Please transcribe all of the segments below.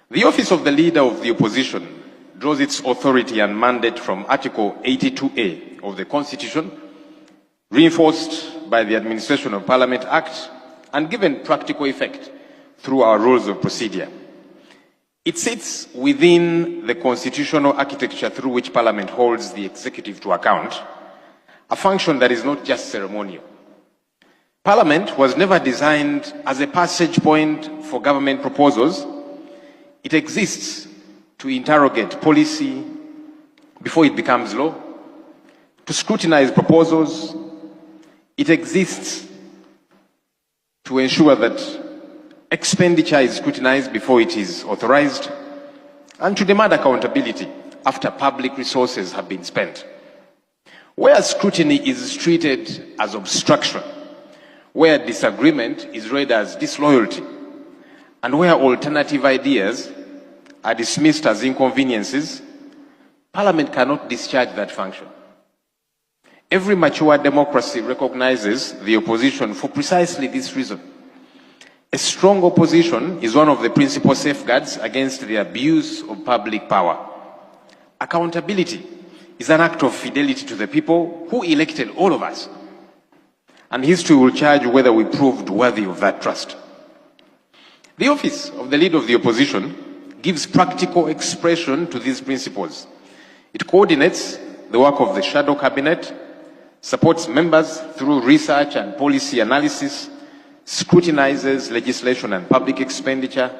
The office of the Leader of the Opposition draws its authority and mandate from Article 82A of the Constitution, reinforced by the Administration of Parliament Act and given practical effect through our rules of procedure. It sits within the constitutional architecture through which Parliament holds the executive to account, a function that is not just ceremonial. Parliament was never designed as a passage point for government proposals. It exists to interrogate policy before it becomes law, to scrutinize proposals. It exists to ensure that expenditure is scrutinized before it is authorized, and to demand accountability after public resources have been spent. Where scrutiny is treated as obstruction, where disagreement is read as disloyalty, and where alternative ideas are dismissed as inconveniences, Parliament cannot discharge that function. Every mature democracy recognizes the opposition for precisely this reason. A strong opposition is one of the principal safeguards against the abuse of public power. Accountability is an act of fidelity to the people who elected all of us. And history will judge whether we proved worthy of that trust. The office of the Leader of the Opposition gives practical expression to these principles. It coordinates the work of the shadow cabinet, supports members through research and policy analysis, scrutinizes legislation and public expenditure,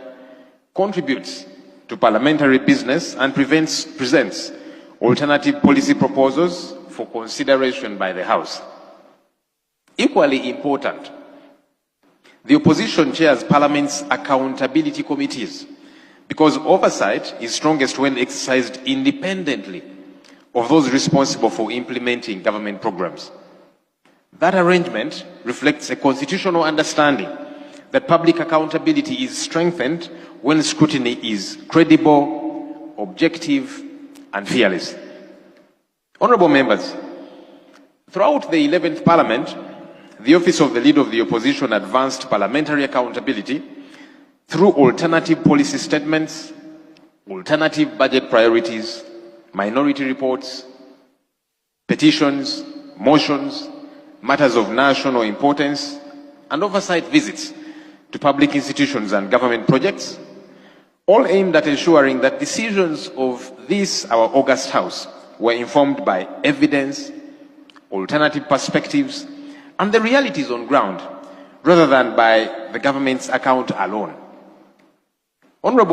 contributes to parliamentary business, and presents alternative policy proposals for consideration by the House. Equally important, the opposition chairs Parliament's accountability committees, because oversight is strongest when exercised independently of those responsible for implementing government programs. That arrangement reflects a constitutional understanding that public accountability is strengthened when scrutiny is credible, objective, and fearless. Honourable members, throughout the 11th Parliament, the Office of the Leader of the Opposition advanced parliamentary accountability through alternative policy statements, alternative budget priorities, minority reports, petitions, motions, matters of national importance, and oversight visits to public institutions and government projects, all aimed at ensuring that decisions of this, our august House, were informed by evidence, alternative perspectives, and the realities on ground, rather than by the government's account alone. Honourable